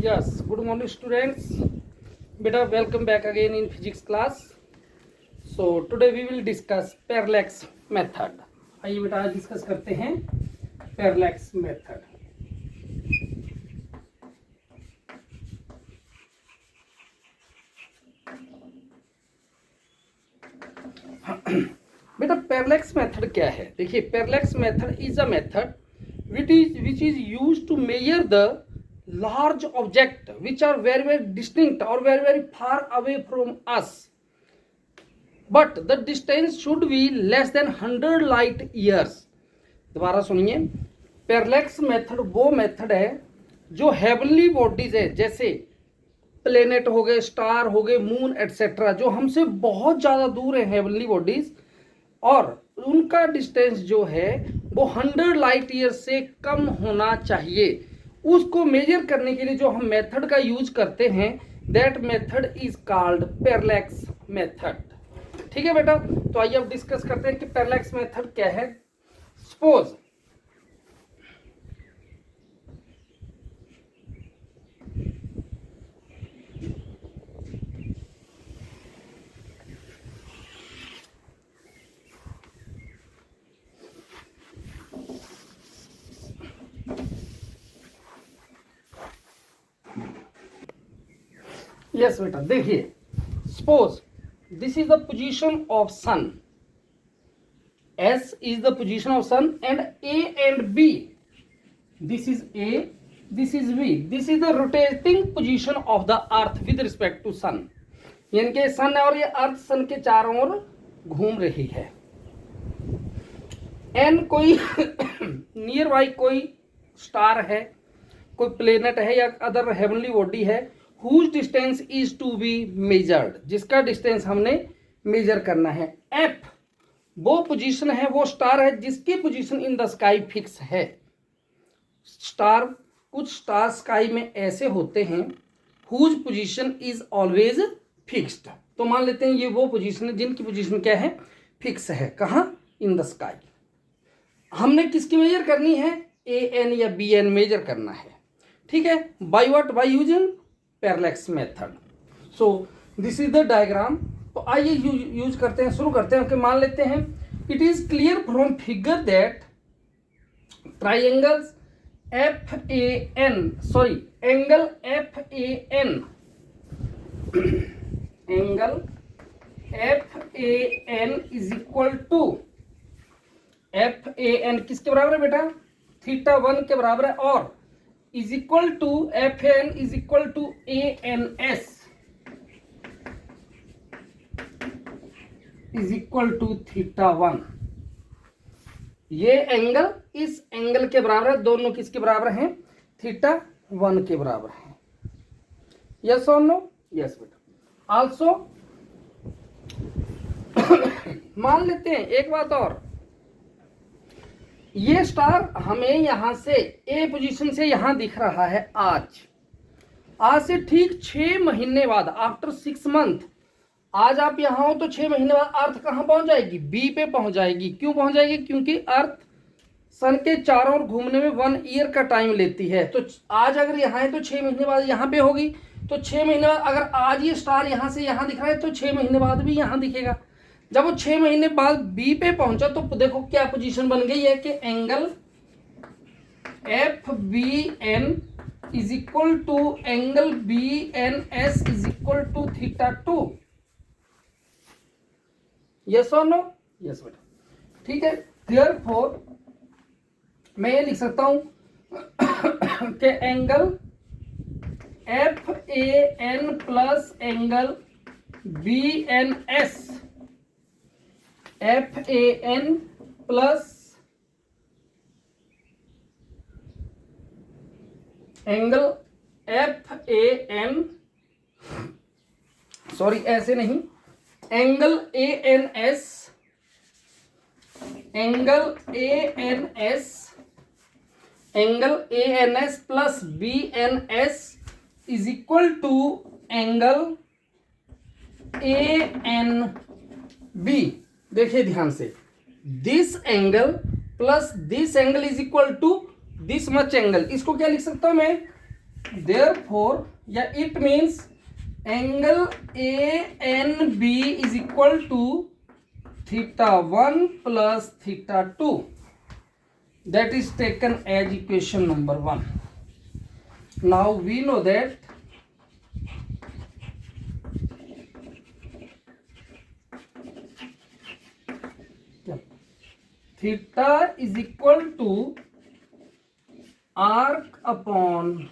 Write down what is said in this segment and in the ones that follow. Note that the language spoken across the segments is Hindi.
Yes, good morning students. Beta, welcome back again in physics class. So today we will discuss parallax method. आइए बेटा आज डिस्कस करते हैं parallax method. बेटा parallax method क्या है? देखिए parallax method is a method which is used to measure the large object which are very distinct or very far away from us, but the distance should be less than 100 light years. दोबारा सुनिए, पैरलैक्स मेथड वो मेथड है जो हेवनली बॉडीज है, जैसे प्लेनेट हो गए, स्टार हो गए, मून एटसेट्रा, जो हमसे बहुत ज़्यादा दूर है हेवनली बॉडीज, और उनका डिस्टेंस जो है वो 100 लाइट ईयर से कम होना चाहिए. उसको मेजर करने के लिए जो हम मेथड का यूज करते हैं, that method is called parallax method. ठीक है बेटा, तो आइए अब डिस्कस करते हैं कि पैरलैक्स मेथड क्या है. सपोज यस बेटा, देखिए suppose this is the position of sun, S is the position of sun, and A and B, this is A, this is B, this is the rotating position of the earth with respect to sun. यानी कि सन और ये अर्थ सन के चारों ओर घूम रही है. एन कोई नियर बाई कोई स्टार है, कोई प्लेनेट है या अदर हेवनली बॉडी है, whose distance is to be measured, जिसका डिस्टेंस हमने मेजर करना है. एफ वो पोजीशन है, वो स्टार है जिसकी position in the sky fix है. स्टार, कुछ स्टार स्काई में ऐसे होते हैं whose position is always fixed. तो मान लेते हैं ये वो पोजीशन है जिनकी पोजीशन क्या है, फिक्स है. कहाँ? इन द स्काई. हमने किसकी मेजर करनी है? ए एन या बी एन मेजर करना है. ठीक है, by what? By using parallax method. So this is the diagram. तो आइए यूज करते हैं, शुरू करते हैं. कि मान लेते हैं it is clear from figure that triangles F A N, sorry angle F A N, angle F A N is equal to, F A N किसके बराबर है बेटा? थीटा 1 के बराबर है, और is equal to F A N is equal to A N S is equal to theta 1. ये एंगल इस एंगल के बराबर है, दोनों किसके बराबर हैं? थीटा 1 के बराबर है. यस और नो? यस बेटा. आल्सो मान लेते हैं एक बात और, ये स्टार हमें यहां से ए पोजीशन से यहां दिख रहा है आज से ठीक 6 महीने बाद, आफ्टर 6 मंथ. आज आप यहाँ हो तो 6 महीने बाद अर्थ कहाँ पहुंच जाएगी? बी पे पहुंच जाएगी. क्यों पहुंच जाएगी? क्योंकि अर्थ सन के चारों ओर घूमने में 1 ईयर का टाइम लेती है. तो आज अगर यहाँ है तो 6 महीने बाद यहाँ पे होगी. तो 6 महीने बाद अगर आज ये स्टार यहाँ से यहाँ दिख रहा है तो 6 महीने बाद भी यहाँ दिखेगा. जब वो 6 महीने बाद बी पे पहुंचा तो देखो क्या पोजीशन बन गई है कि angle F B N is equal to angle B N S is equal to theta 2. Yes और नो? यस बेटा. ठीक है, देयरफॉर मैं ये लिख सकता हूं कि angle F A N plus angle B N S, F A N plus angle F A N, sorry ऐसे नहीं, angle A N S, angle A N S, angle A N S plus B N S is equal to angle A N B. देखिए ध्यान से, this angle plus this angle is equal to this much angle. इसको क्या लिख सकता हूं मैं? Therefore, yeah, it means angle ANB is equal to theta 1 plus theta 2. That is taken as equation number 1. Now we know that theta is equal to arc upon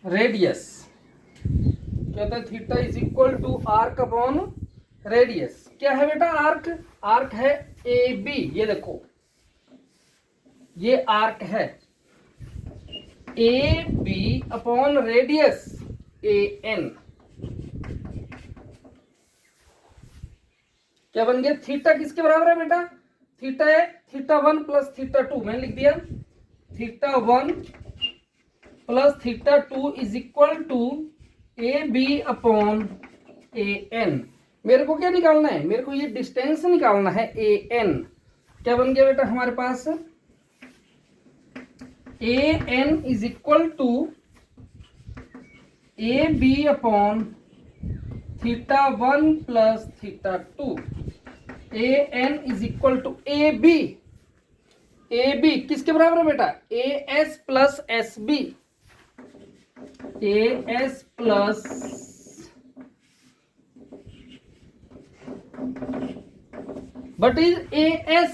radius. क्या होता है? Theta is equal to arc upon radius. क्या है बेटा आर्क? आर्क है ए बी। ये देखो ये आर्क है A B upon radius A N. क्या बन गया? थीटा किसके बराबर है बेटा? थीटा है थीटा 1 प्लस थीटा 2। मैंने लिख दिया theta 1 plus theta 2 is equal to A B upon A N. मेरे को क्या निकालना है? मेरे को ये डिस्टेंस निकालना है ए एन। क्या बन गया बेटा हमारे पास? A N is equal to A B upon theta 1 plus theta 2। A N is equal to A B. A B किसके बराबर है बेटा? A S plus S B. AS plus what is AS?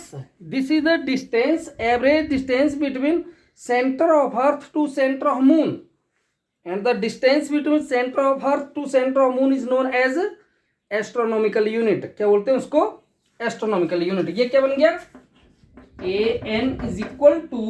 This is the distance, average distance between center of earth to center of moon, and the distance between center of earth to center of moon is known as astronomical unit। क्या बोलते हैं उसको? astronomical unit। ये क्या बन गया? AN is equal to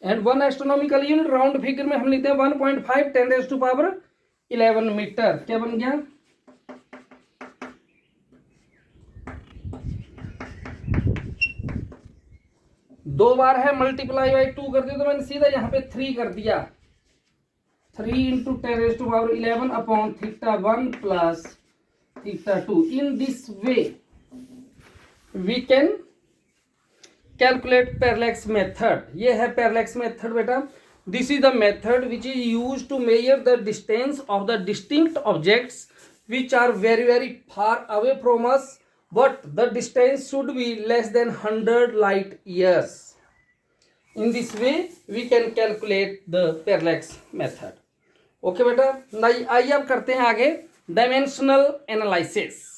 and 1 astronomical unit round figure में हम लिखते हैं 1.5 10⁻11 मीटर। क्या बन गया? दो बार है मल्टीप्लाई बाई 2 कर दिया तो मैंने सीधा यहाँ पे 3 कर दिया। 3 × 10⁻11 upon theta 1 plus theta 2। In this way we can calculate parallax method. ये है पैरेलैक्स मेथड बेटा। This is the method which is use to measure the distance of the distinct objects which are very very far away from us, but the distance should be less than 100 light years. In this way we can calculate the parallax method. Okay बेटा, आइए अब करते हैं आगे डायमेंशनल एनालिसिस।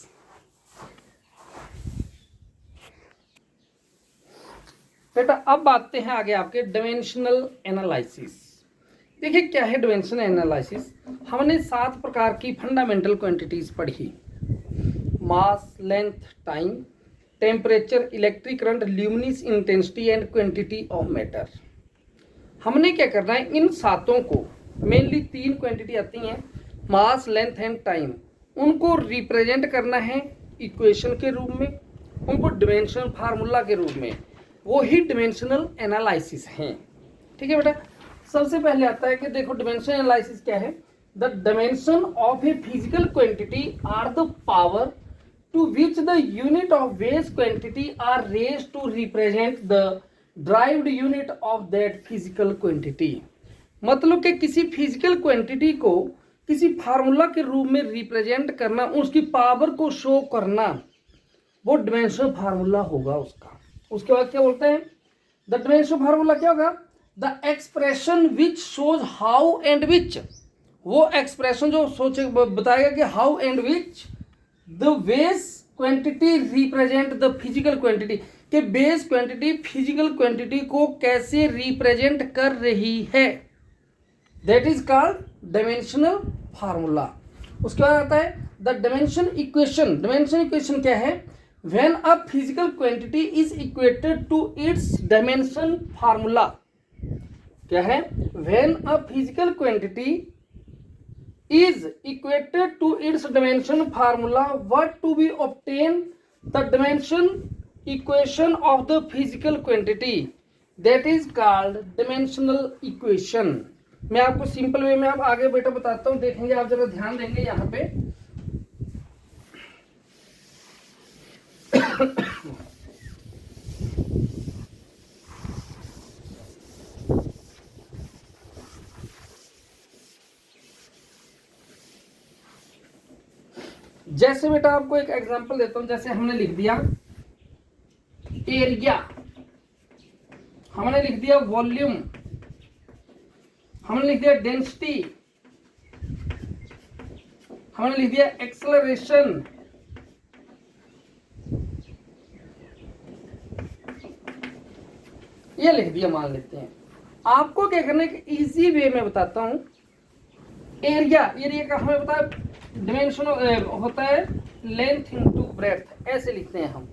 बेटा अब आते हैं आगे आपके डायमेंशनल एनालिसिस। देखिए क्या है डायमेंशनल एनालिसिस। हमने 7 प्रकार की फंडामेंटल क्वांटिटीज पढ़ी। Mass, length, time, temperature, electric current, luminous intensity and quantity of matter. हमने क्या करना है? इन सातों को, मेनली 3 क्वांटिटी आती हैं, मास, लेंथ एंड टाइम, उनको रिप्रेजेंट करना है इक्वेशन के रूप में, उनको डायमेंशनल फार्मूला के रूप में। वो ही डायमेंशनल एनालिसिस हैं। ठीक है बेटा, सबसे पहले आता है कि देखो डायमेंशनल एनालिसिस क्या है। The dimension of a physical quantity are the power to which the unit of base quantity are raised to represent the derived unit of that physical quantity. मतलब कि किसी फिजिकल क्वांटिटी को किसी फार्मूला के रूप में रिप्रेजेंट करना, उसकी पावर को शो करना, वो डायमेंशनल फार्मूला होगा उसका। उसके बाद क्या बोलते हैं? द डायमेंशनल फार्मूला क्या होगा? The expression which shows how and which, वो एक्सप्रेशन जो सोचे बताएगा कि how and which the base quantity represent the physical quantity, कि बेस क्वांटिटी फिजिकल क्वांटिटी को कैसे रिप्रेजेंट कर रही है, that is called dimensional formula. उसके बाद आता है the dimension equation. Dimension equation क्या है? When a physical quantity is equated to its dimension formula। क्या है? When a physical quantity is equated to its dimension formula, what to be obtained? The dimension equation of the physical quantity, that is called dimensional equation। मैं आपको सिंपल वे में अब आगे बेटा बताता हूँ, देखेंगे आप जरा ध्यान देंगे यहाँ पे। जैसे बेटा आपको एक एग्जांपल देता हूं, जैसे हमने लिख दिया एरिया, हमने लिख दिया वॉल्यूम, हमने लिख दिया डेंसिटी, हमने लिख दिया एक्सेलरेशन, ये लिख दिया मान लेते हैं। आपको क्या करना है, इजी वे में बताता हूं। एरिया का हमें पता है डिमेंशन होता है लेंथ इनटू ब्रेड्थ, ऐसे लिखते हैं हम।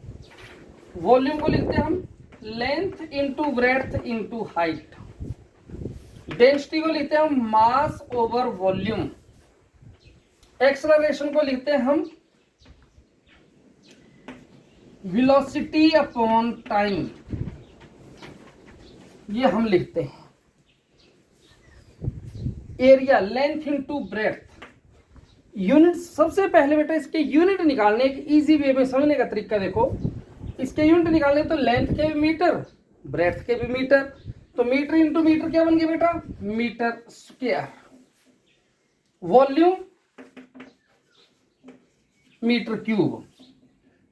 वॉल्यूम को लिखते हैं हम length into breadth into height. Density को लिखते हैं हम मास ओवर वॉल्यूम। एक्सेलरेशन को लिखते हैं हम वेलोसिटी अपॉन टाइम, ये हम लिखते हैं। Area length into breadth, unit सबसे पहले बेटा इसके यूनिट निकालने, एक इजी वे में समझने का तरीका देखो। इसके यूनिट निकालने तो लेंथ के भी मीटर, ब्रेड्थ के भी मीटर, तो मीटर इंटू मीटर क्या बन गया बेटा, metre square. Volume metre cube.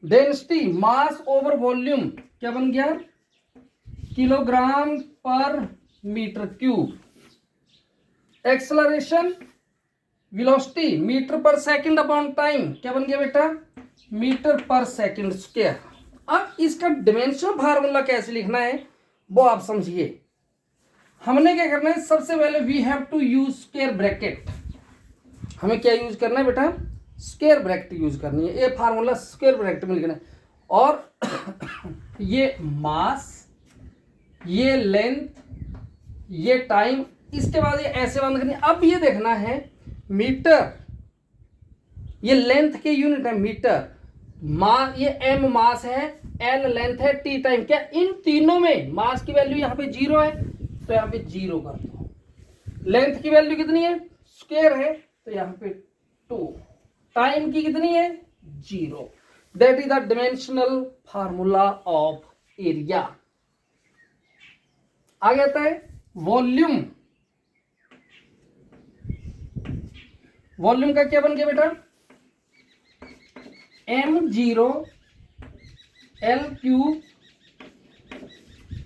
Density mass over volume क्या बन गया, kilogram per metre cube. Acceleration velocity metre per second upon time क्या बन गया बेटा, मीटर पर सेकंड स्क्वायर। अब इसका डिमेंशन फार्मूला कैसे लिखना है वो आप समझिए। हमने क्या करना है, सबसे पहले we have to use square bracket. हमें क्या यूज करना है बेटा, स्क्वायर ब्रैकेट यूज करनी है। ये फार्मूला स्क्वायर ब्रैकेट में लिखना है। और ये मास, ये लेंथ, ये टाइम, इसके बाद ये ऐसे बंद करनी है। अब ये देखना है मीटर, ये लेंथ के यूनिट है मीटर, ये एम मास है, एल लेंथ है, टी टाइम। क्या इन तीनों में मास की वैल्यू यहाँ पे 0 है तो यहाँ पे 0 कर दो। लेंथ की वैल्यू कितनी है, स्क्वायर है तो यहाँ पे 2। टाइम की कितनी है, 0। That is the dimensional formula of area. आगे आता है वॉल्यूम। वॉल्यूम का क्या बन गया बेटा, m0 L³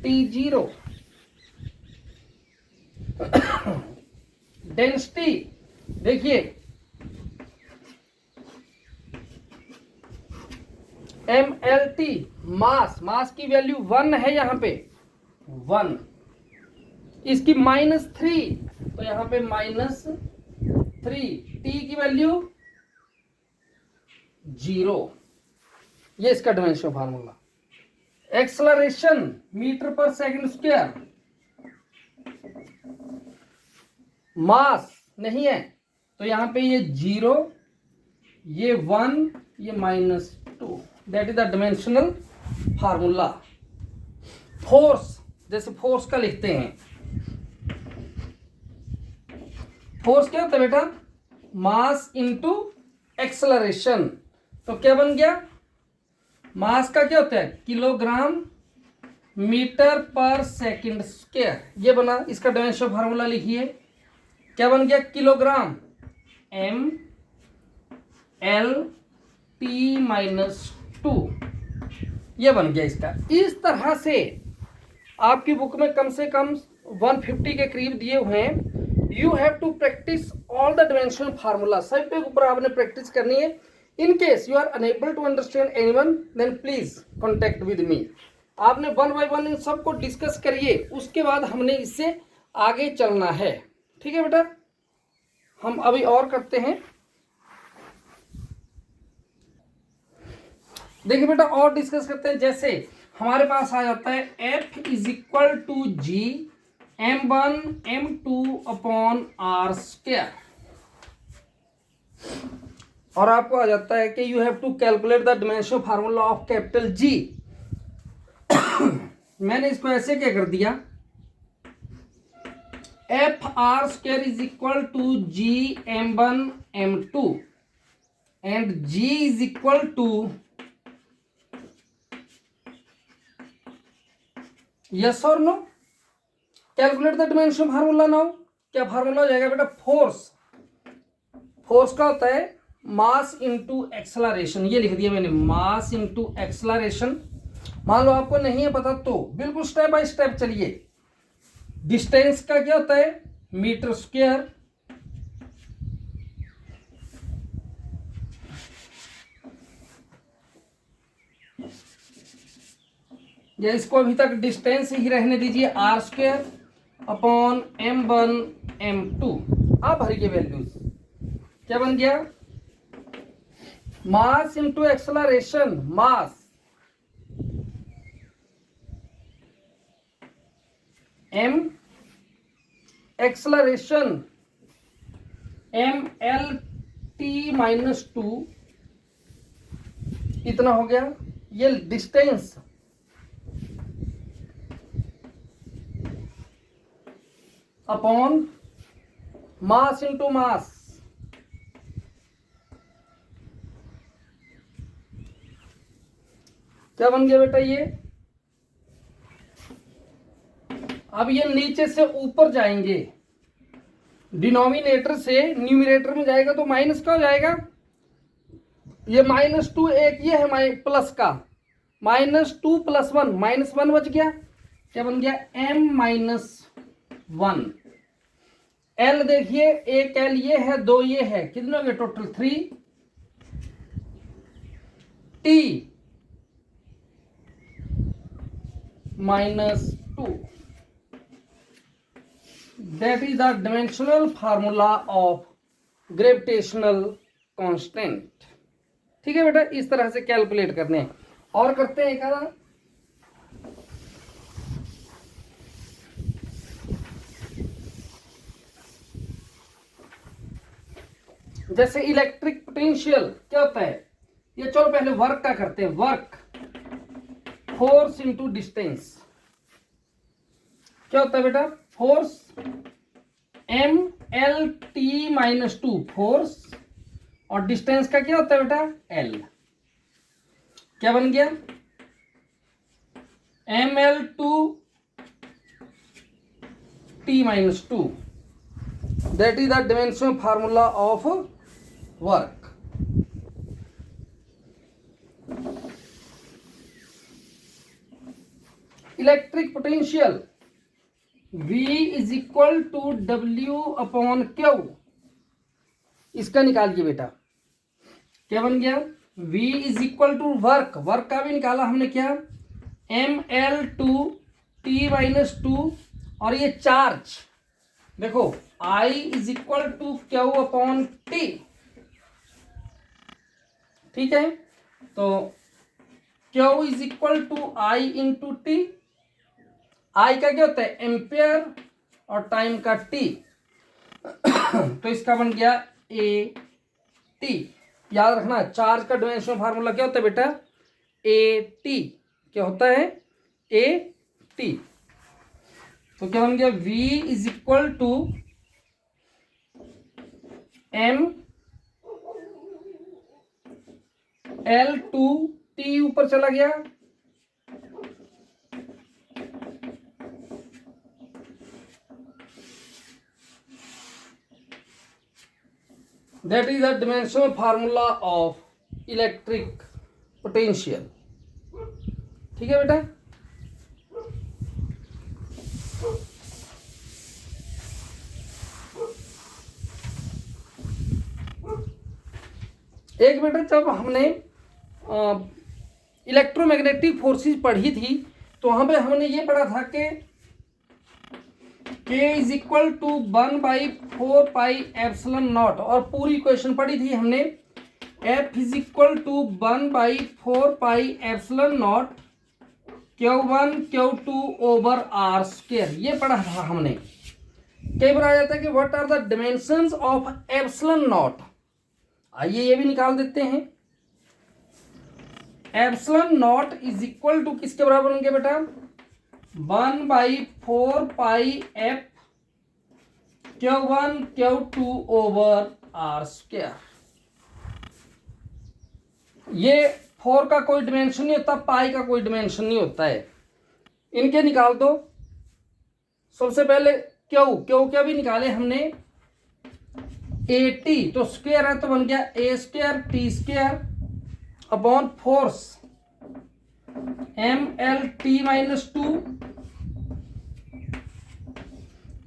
T0। डेंसिटी देखिए mLT। मास की वैल्यू 1 है यहाँ पे 1, इसकी -3 तो यहाँ पे -3। टी की वैल्यू 0, ये इसका dimension formula. Acceleration metre per second square, मास नहीं है तो यहां पे ये 0, ये 1, ये -2। That is the dimensional formula. Force, जैसे फोर्स का लिखते हैं, फोर्स क्या होता है बेटा, मास इंटू एक्सेलरेशन। तो क्या बन गया, मास का क्या होता है, kilogram metre per second square, ये बना। इसका डिमेंशन फार्मूला लिखिए, क्या बन गया, किलोग्राम m l t -2, ये बन गया इसका। इस तरह से आपकी बुक में कम से कम 150 के करीब दिए हुए हैं। You have to practice all the dimensional formula, सब पे ऊपर आपने प्रैक्टिस करनी है। In case you are unable to understand anyone then please contact with me. आपने 1 बाय 1 इन सबको डिस्कस करिए, उसके बाद हमने इससे आगे चलना है। ठीक है बेटा, हम अभी और करते हैं। देखिए बेटा और डिस्कस करते हैं। जैसे हमारे पास आ जाता है F = G m1 m2 upon r square, और आपको आ जाता है कि you have to calculate the dimension formula of capital G। मैंने इसको ऐसे क्या कर दिया, FR² = G m1 m2 and G = yes और no? Calculate the dimension formula now. क्या फार्मूला हो जाएगा बेटा? फोर्स। फोर्स का होता है मास इंटू एक्सलरेशन। ये लिख दिया मैंने, मास इंटू एक्सलरेशन। मान लो आपको नहीं है पता तो बिल्कुल स्टेप बाय स्टेप चलिए। डिस्टेंस का क्या होता है? Metre square. या इसको अभी तक डिस्टेंस ही रहने दीजिए, are square upon m1 m2। आप भर के वैल्यूज क्या बन गया? मास इंटू एक्सलरेशन, मास m, एक्सलरेशन mlt-2, इतना हो गया। ये distance upon mass into mass, क्या बन गया बेटा? ये अब ये नीचे से ऊपर जाएंगे, डिनोमिनेटर से न्यूमिनेटर में जाएगा तो माइनस का हो जाएगा। ये -2 एक ये है प्लस का, -2 + 1 -1 बच गया। क्या बन गया? m-1। l देखिए, एक l ये है, दो ये है, कितने हो गए total? 3 t -2। That is the dimensional formula of gravitational constant. ठीक है बेटा, इस तरह से कैलकुलेट करने हैं। और करते हैं एक आधा। जैसे इलेक्ट्रिक पोटेंशियल क्या होता है? ये चलो पहले वर्क का करते हैं। Work, force into distance. क्या होता है बेटा? फोर्स mlt-2, फोर्स, और डिस्टेंस का क्या होता है बेटा? l। क्या बन गया? ml2t-2। That is the dimensional formula of work. Electric potential V is equal to W/Q। इसका निकालिए बेटा। क्या बन गया? V is equal to work, work का भी निकाला हमने क्या? ml2t-2, और ये चार्ज देखो I is equal to Q/T। ठीक है, तो Q is equal to I into T। I का क्या होता है? एम्पियर, और टाइम का T, तो इसका बन गया AT। याद रखना, चार्ज का डायमेंशनल फार्मूला क्या होता है बेटा? AT। क्या होता है? AT। तो क्या बन गया? V is equal to ml2t, ऊपर चला गया, that is the dimensional formula of electric potential. ठीक है बेटा। एक बेटा जब हमने इलेक्ट्रोमैग्नेटिक फोर्सेस पढ़ी थी तो वहां पे हमने ये पढ़ा था कि K इज इक्वल टू 1/4πε0, और पूरी इक्वेशन पढ़ी थी हमने, F is equal to 1/4πε0 Q1 Q2/r²। ये पढ़ा था हमने। कई बार आ जाता है कि what are the dimensions of ε0। आइए ये भी निकाल देते हैं। ε0 इज इक्वल टू किसके बराबर होंगे बेटा? 1/4πf Q1 Q2/r²। ये 4 का कोई डिमेंशन नहीं होता, पाई का कोई डिमेंशन नहीं होता है। इनके निकाल दो। सबसे पहले क्यू, क्यू क्या भी निकाले हमने 80, तो स्क्वायर है तो बन गया A square T square upon force M L T minus 2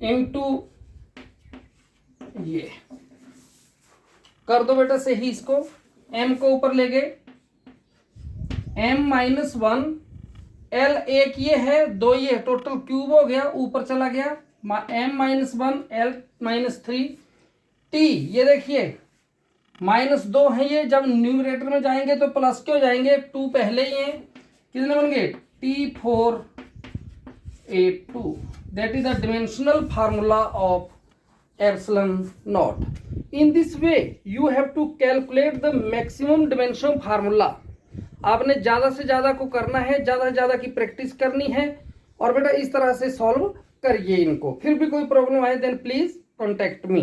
into ये कर दो बेटा सही। इसको m को ऊपर ले गए, m माइनस 1 l एक ये है, दो ये टोटल क्यूब हो गया, ऊपर चला गया m minus 1 l minus 3 t। ये देखिए -2 है, ये जब न्यूमरेटर में जाएंगे तो प्लस के हो जाएंगे, 2 पहले ही हैं, कितने बन गए T4 A2। That is the dimensional formula of epsilon naught. In this way you have to calculate the maximum dimension formula. आपने ज्यादा से ज्यादा को करना है, ज्यादा से ज्यादा की प्रैक्टिस करनी है और बेटा इस तरह से सॉल्व करिए इनको। फिर भी कोई प्रॉब्लम आए देन प्लीज कॉन्टेक्ट मी।